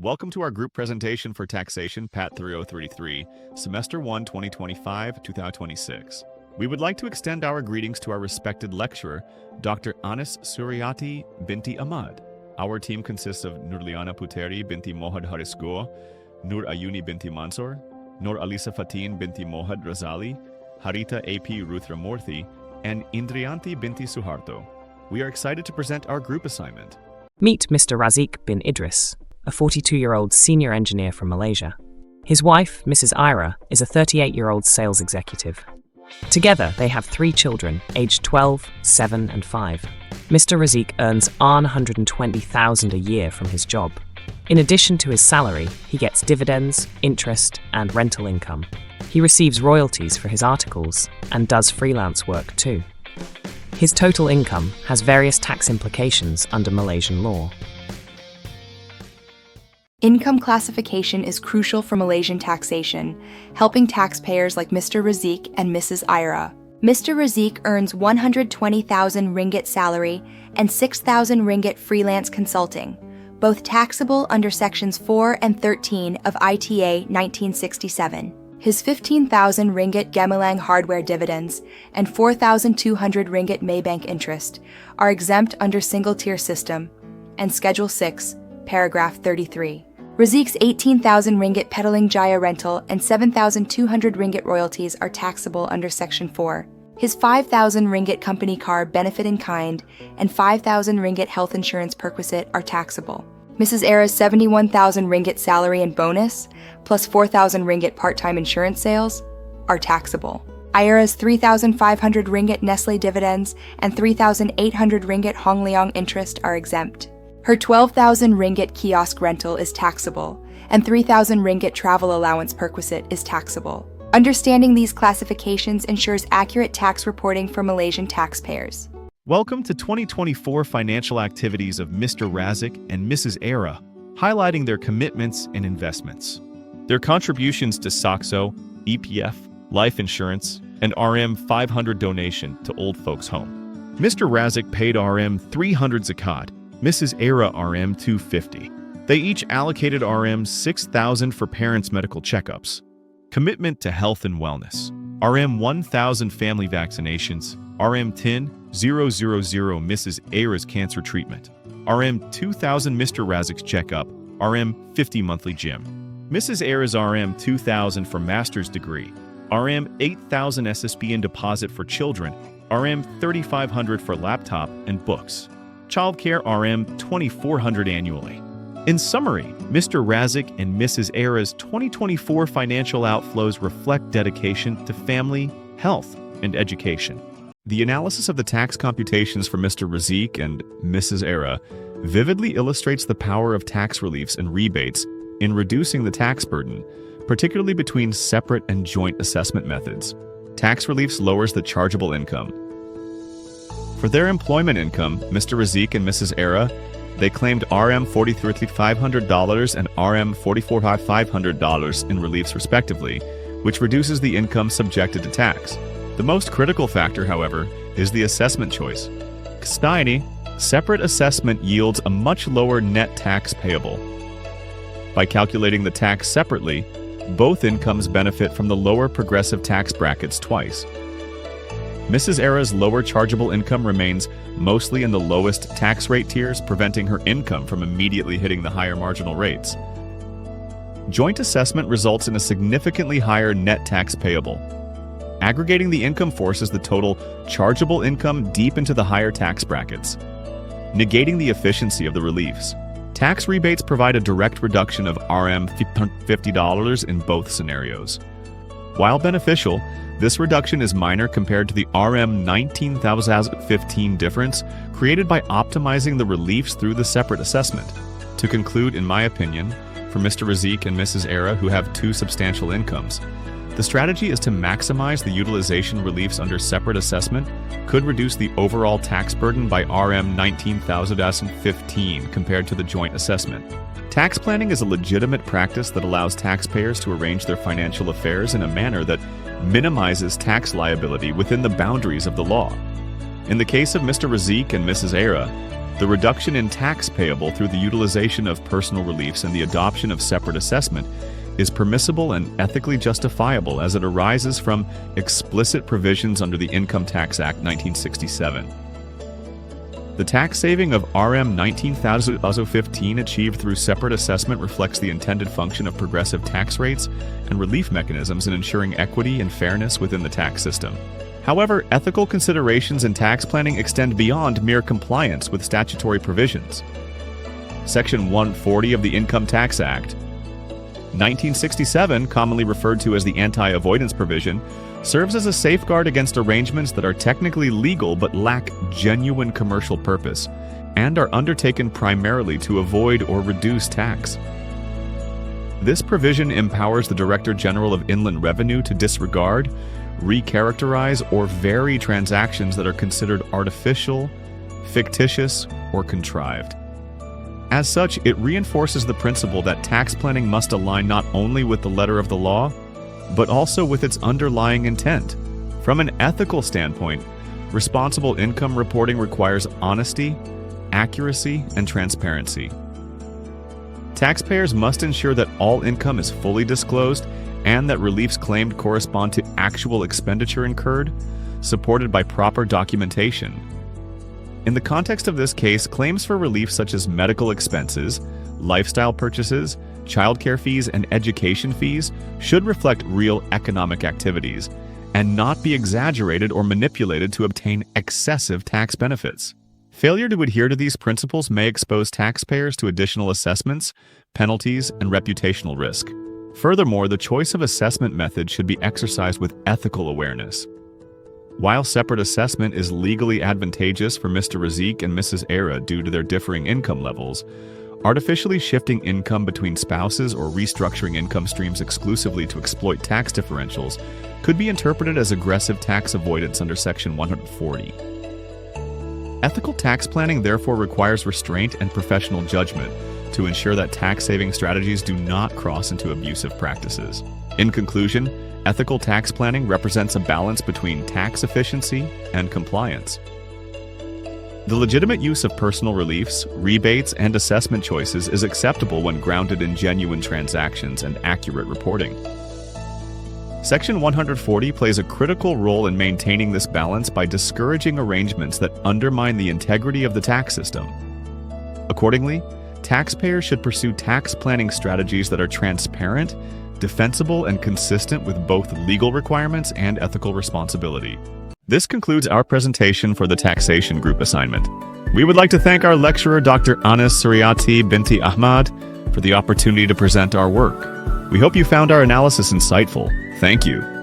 Welcome to our group presentation for Taxation PAT3033, Semester 1, 2025-2026. We would like to extend our greetings to our respected lecturer, Dr. Anis Suryati Binti Ahmad. Our team consists of NURLIANA PUTERI Binti MOHD Harisgo, AYUNI Binti MANSOR, ALISA FATIN Binti MOHD RAZALI, HARITA AP RUTHRA MOORTHI, and INDRIYANTI Binti SUHARTO. We are excited to present our group assignment. Meet Mr. Razik bin Idris, a 42-year-old senior engineer from Malaysia. His wife, Mrs. Ira, is a 38-year-old sales executive. Together, they have 3 children, aged 12, 7, and 5. Mr. Razik earns $120,000 a year from his job. In addition to his salary, he gets dividends, interest, and rental income. He receives royalties for his articles and does freelance work too. His total income has various tax implications under Malaysian law. Income classification is crucial for Malaysian taxation, helping taxpayers like Mr. Razik and Mrs. Ira. Mr. Razik earns 120,000 ringgit salary and 6,000 ringgit freelance consulting, both taxable under Sections 4 and 13 of ITA 1967. His 15,000 ringgit Gemilang hardware dividends and 4,200 ringgit Maybank interest are exempt under single-tier system and Schedule 6, Paragraph 33. Razik's 18,000 ringgit Petaling Jaya rental and 7,200 ringgit royalties are taxable under Section 4. His 5,000 ringgit company car benefit in kind and 5,000 ringgit health insurance perquisite are taxable. Mrs. Era's 71,000 ringgit salary and bonus, plus 4,000 ringgit part-time insurance sales, are taxable. Ira's 3,500 ringgit Nestle dividends and 3,800 ringgit Hong Leong interest are exempt. Her 12,000 ringgit kiosk rental is taxable, and 3,000 ringgit travel allowance perquisite is taxable. Understanding these classifications ensures accurate tax reporting for Malaysian taxpayers. Welcome to 2024 financial activities of Mr. Razik and Mrs. Era, highlighting their commitments and investments. Their contributions to SACSO, EPF, life insurance, and RM 500 donation to Old Folks Home. Mr. Razik paid RM 300 zakat, Mrs. Era RM 250. They each allocated RM 6,000 for parents' medical checkups. Commitment to health and wellness. RM 1,000 family vaccinations. RM 10,000 Mrs. Era's cancer treatment. RM 2,000 Mr. Razik's checkup. RM 50 monthly gym. Mrs. Era's RM 2,000 for master's degree. RM 8,000 SSB in deposit for children. RM 3,500 for laptop and books. Childcare RM 2,400 annually. In summary, Mr. Razik and Mrs. Era's 2024 financial outflows reflect dedication to family, health, and education. The analysis of the tax computations for Mr. Razik and Mrs. Era vividly illustrates the power of tax reliefs and rebates in reducing the tax burden, particularly between separate and joint assessment methods. Tax reliefs lowers the chargeable income. For their employment income, Mr. Razik and Mrs. Era, they claimed RM $43,500 and RM $44,500 in reliefs respectively, which reduces the income subjected to tax. The most critical factor, however, is the assessment choice. Kastani, separate assessment yields a much lower net tax payable. By calculating the tax separately, both incomes benefit from the lower progressive tax brackets twice. Mrs. Era's lower chargeable income remains mostly in the lowest tax rate tiers, preventing her income from immediately hitting the higher marginal rates. Joint assessment results in a significantly higher net tax payable. Aggregating the income forces the total chargeable income deep into the higher tax brackets, negating the efficiency of the reliefs. Tax rebates provide a direct reduction of RM $50 in both scenarios. While beneficial, this reduction is minor compared to the RM 19,015 difference created by optimizing the reliefs through the separate assessment. To conclude, in my opinion, for Mr. Razik and Mrs. Era, who have 2 substantial incomes, the strategy is to maximize the utilization reliefs under separate assessment could reduce the overall tax burden by RM 19,015 compared to the joint assessment. Tax planning is a legitimate practice that allows taxpayers to arrange their financial affairs in a manner that minimizes tax liability within the boundaries of the law. In the case of Mr. Razik and Mrs. Era, The reduction in tax payable through the utilization of personal reliefs and the adoption of separate assessment is permissible and ethically justifiable as it arises from explicit provisions under the Income Tax Act 1967. The tax saving of RM 19,015 achieved through separate assessment reflects the intended function of progressive tax rates and relief mechanisms in ensuring equity and fairness within the tax system. However, ethical considerations in tax planning extend beyond mere compliance with statutory provisions. Section 140 of the Income Tax Act 1967, commonly referred to as the anti-avoidance provision, serves as a safeguard against arrangements that are technically legal but lack genuine commercial purpose and are undertaken primarily to avoid or reduce tax. This provision empowers the Director General of Inland Revenue to disregard, recharacterize, or vary transactions that are considered artificial, fictitious, or contrived. As such, it reinforces the principle that tax planning must align not only with the letter of the law, but also with its underlying intent. From an ethical standpoint, responsible income reporting requires honesty, accuracy, and transparency. Taxpayers must ensure that all income is fully disclosed and that reliefs claimed correspond to actual expenditure incurred, supported by proper documentation. In the context of this case, claims for relief such as medical expenses, lifestyle purchases, childcare fees, and education fees should reflect real economic activities and not be exaggerated or manipulated to obtain excessive tax benefits. Failure to adhere to these principles may expose taxpayers to additional assessments, penalties, and reputational risk. Furthermore, the choice of assessment method should be exercised with ethical awareness. While separate assessment is legally advantageous for Mr. Razik and Mrs. Era due to their differing income levels, artificially shifting income between spouses or restructuring income streams exclusively to exploit tax differentials could be interpreted as aggressive tax avoidance under Section 140. Ethical tax planning therefore requires restraint and professional judgment to ensure that tax-saving strategies do not cross into abusive practices. In conclusion, ethical tax planning represents a balance between tax efficiency and compliance. The legitimate use of personal reliefs, rebates, and assessment choices is acceptable when grounded in genuine transactions and accurate reporting. Section 140 plays a critical role in maintaining this balance by discouraging arrangements that undermine the integrity of the tax system. Accordingly, taxpayers should pursue tax planning strategies that are transparent, defensible, and consistent with both legal requirements and ethical responsibility. This concludes our presentation for the Taxation Group assignment. We would like to thank our lecturer, Dr. Anas Suryati Binti Ahmad, for the opportunity to present our work. We hope you found our analysis insightful. Thank you.